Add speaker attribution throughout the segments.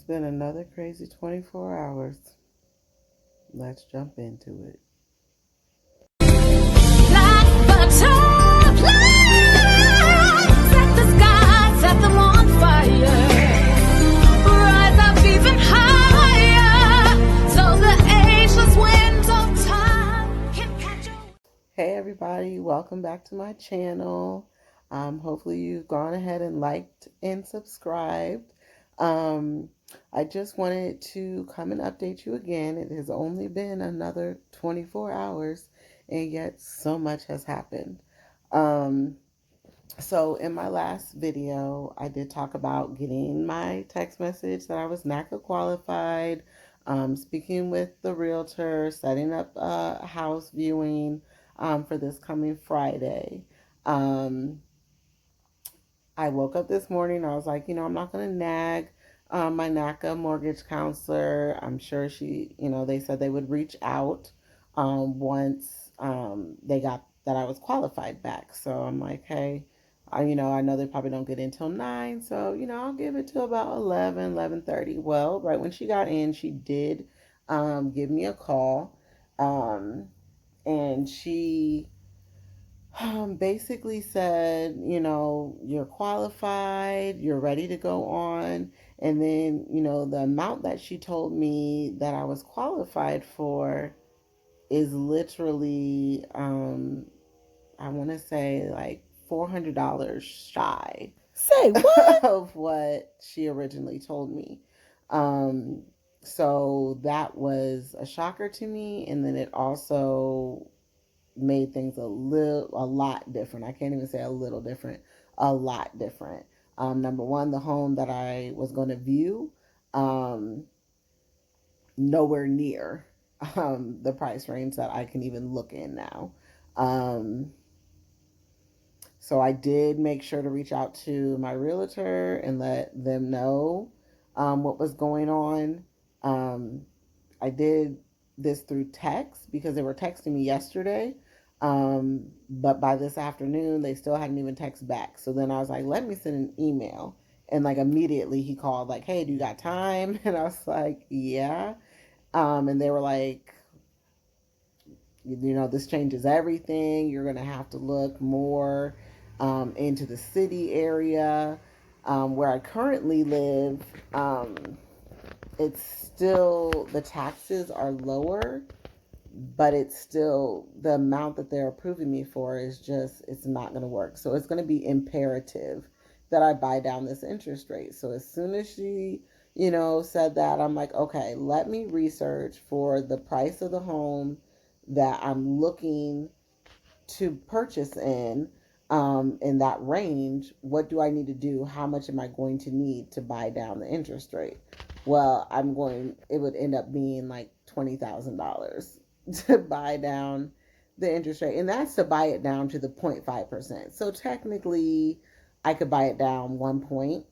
Speaker 1: It's been another crazy 24 hours. Let's jump into it.
Speaker 2: Like butterflies, set the sky, set them on fire. Rise up even higher, so the ageless winds of time can catch you.
Speaker 1: Hey everybody, welcome back to my channel. Hopefully you've gone ahead and liked and subscribed. I just wanted to come and update you again. It has only been another 24 hours and yet so much has happened. So in my last video, I did talk about getting my text message that I was NACA qualified, speaking with the realtor, setting up a house viewing for this coming Friday. I woke up this morning, I was like, I'm not going to nag my NACA mortgage counselor. I'm sure they said they would reach out once they got that I was qualified back. So I'm like, hey, I know they probably don't get in till 9, so, I'll give it to about 11:30. Well, right when she got in, she did give me a call, and she basically said, you're qualified, you're ready to go on. And then, the amount that she told me that I was qualified for is literally, I want to say like $400 shy.
Speaker 2: Say what?
Speaker 1: Of what she originally told me. So that was a shocker to me. And then it also made things a lot different. I can't even say a little different, a lot different. Number one, the home that I was going to view, nowhere near the price range that I can even look in now. So I did make sure to reach out to my realtor and let them know what was going on. I did this through text because they were texting me yesterday. But by this afternoon, they still hadn't even texted back. So then I was like, let me send an email. And like immediately he called like, hey, do you got time? And I was like, yeah. And they were like, this changes everything. You're going to have to look more into the city area. Where I currently live, it's still, the taxes are lower, but it's still, the amount that they're approving me for is just, it's not going to work. So it's going to be imperative that I buy down this interest rate. So as soon as she, said that, I'm like, okay, let me research for the price of the home that I'm looking to purchase in that range. What do I need to do? How much am I going to need to buy down the interest rate? Well, it would end up being like $20,000 to buy down the interest rate. And that's to buy it down to the 0.5%. So technically I could buy it down 1 point.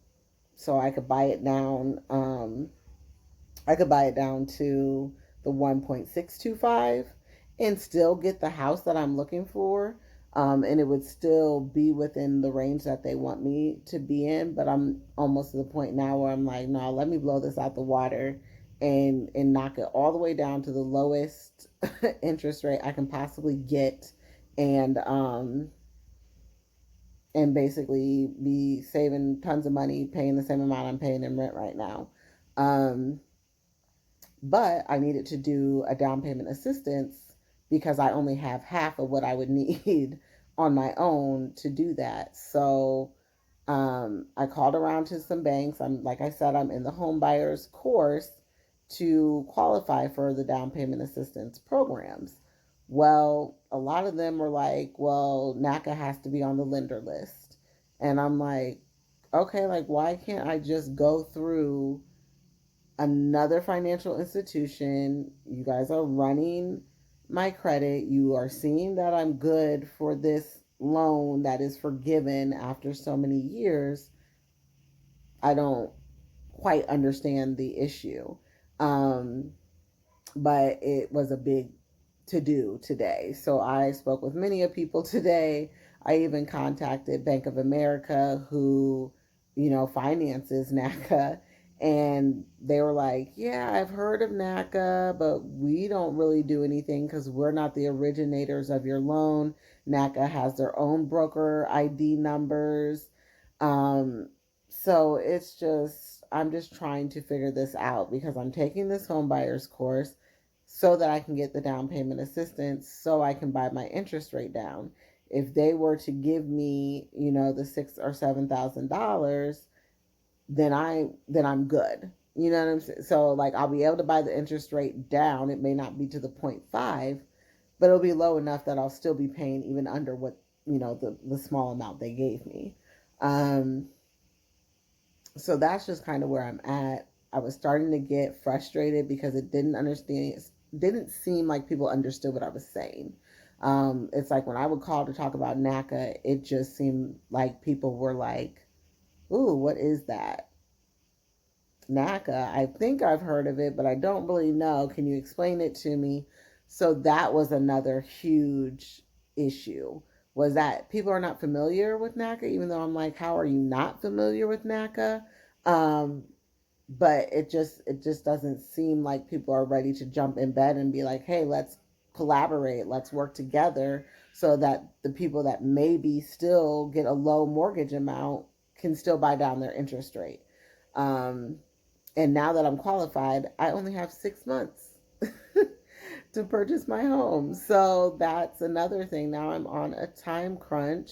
Speaker 1: So I could buy it down, to the 1.625 and still get the house that I'm looking for. And it would still be within the range that they want me to be in. But I'm almost to the point now where I'm like, no, let me blow this out the water and knock it all the way down to the lowest interest rate I can possibly get, and basically be saving tons of money, paying the same amount I'm paying in rent right now. But I needed to do a down payment assistance because I only have half of what I would need on my own to do that. So I called around to some banks. Like I said, I'm in the home buyers course to qualify for the down payment assistance programs. Well, a lot of them were like, well, NACA has to be on the lender list. And I'm like, okay, like, why can't I just go through another financial institution? You guys are running my credit. You are seeing that I'm good for this loan that is forgiven after so many years. I don't quite understand the issue. But it was a big to do today. So I spoke with many of people today. I even contacted Bank of America, who, finances NACA, And they were like, yeah, I've heard of NACA, but we don't really do anything because we're not the originators of your loan. NACA has their own broker ID numbers. Um, so it's just, I'm just trying to figure this out because I'm taking this home buyer's course so that I can get the down payment assistance so I can buy my interest rate down. If they were to give me, the $6,000 or $7,000, then I'm good. You know what I'm saying? So like I'll be able to buy the interest rate down. It may not be to the 0.5, but it'll be low enough that I'll still be paying even under what, the small amount they gave me. Um, so that's just kind of where I'm at. I was starting to get frustrated because didn't seem like people understood what I was saying. It's like when I would call to talk about NACA, it just seemed like people were like, "Ooh, what is that?" NACA, I think I've heard of it, but I don't really know. Can you explain it to me? So that was another huge issue, was that people are not familiar with NACA, even though I'm like, how are you not familiar with NACA? Um, but it just doesn't seem like people are ready to jump in bed and be like, hey, let's collaborate, let's work together so that the people that maybe still get a low mortgage amount can still buy down their interest rate. Um, and now that I'm qualified, I only have 6 months to purchase my home. So that's another thing. Now I'm on a time crunch.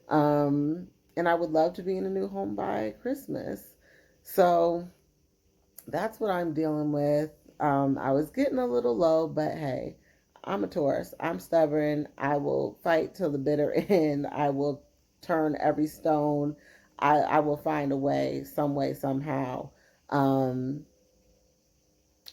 Speaker 1: Um, and I would love to be in a new home by Christmas. So that's what I'm dealing with. I was getting a little low, but hey, I'm a Taurus. I'm stubborn. I will fight till the bitter end. I will turn every stone. I will find a way, some way, somehow. Um,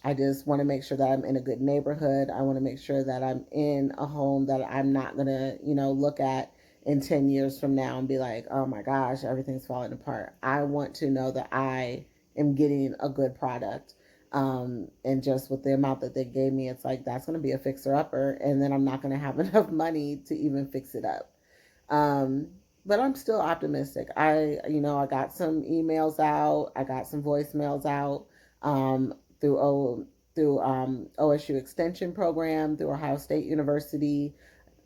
Speaker 1: I just want to make sure that I'm in a good neighborhood. I want to make sure that I'm in a home that I'm not going to, look at in 10 years from now and be like, oh my gosh, everything's falling apart. I want to know that I am getting a good product. And just with the amount that they gave me, it's like that's going to be a fixer upper. And then I'm not going to have enough money to even fix it up. Um, but I'm still optimistic. I got some emails out. I got some voicemails out through OSU Extension Program, through Ohio State University.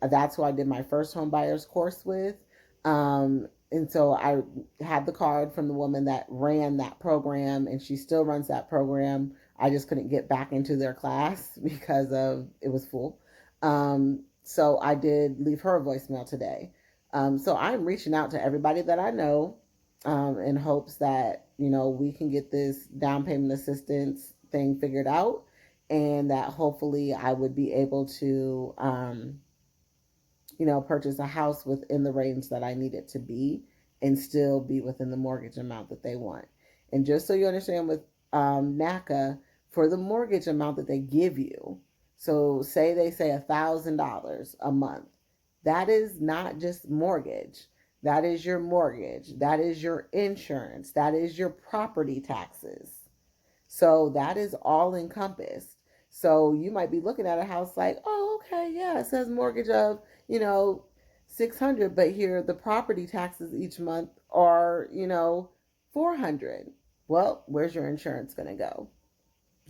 Speaker 1: That's who I did my first home buyers course with. And so I had the card from the woman that ran that program, and she still runs that program. I just couldn't get back into their class because of it was full. So I did leave her a voicemail today. So I'm reaching out to everybody that I know in hopes that, we can get this down payment assistance thing figured out, and that hopefully I would be able to, purchase a house within the range that I need it to be and still be within the mortgage amount that they want. And just so you understand with NACA, for the mortgage amount that they give you, so say they say $1,000 a month, that is not just mortgage. That is your mortgage. That is your insurance. That is your property taxes. So that is all encompassed. So you might be looking at a house like, oh, okay, yeah, it says mortgage of, 600, but here the property taxes each month are, 400. Well, where's your insurance going to go?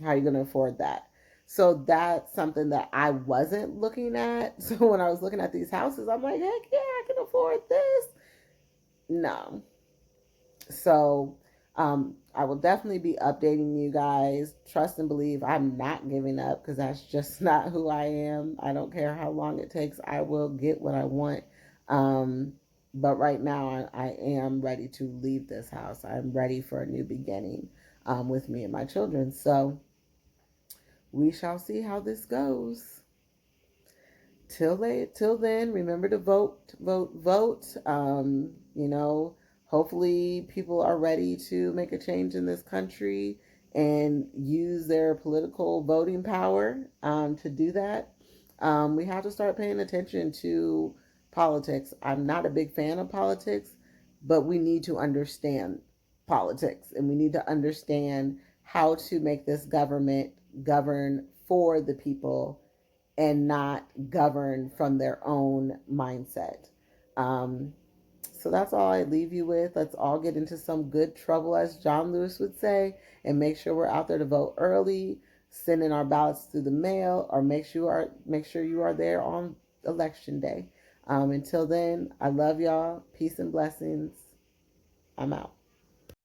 Speaker 1: How are you going to afford that? So that's something that I wasn't looking at. So when I was looking at these houses, I'm like, heck yeah, I can afford this. No. So I will definitely be updating you guys. Trust and believe I'm not giving up because that's just not who I am. I don't care how long it takes. I will get what I want. But right now, I am ready to leave this house. I'm ready for a new beginning with me and my children. So we shall see how this goes. Till then, remember to vote, vote, vote. Hopefully people are ready to make a change in this country and use their political voting power to do that. We have to start paying attention to politics. I'm not a big fan of politics, but we need to understand politics and we need to understand how to make this government govern for the people and not govern from their own mindset. So that's all I leave you with. Let's all get into some good trouble, as John Lewis would say, and make sure we're out there to vote early, send in our ballots through the mail, or make sure you are there on election day. Until then, I love y'all. Peace and blessings. I'm out.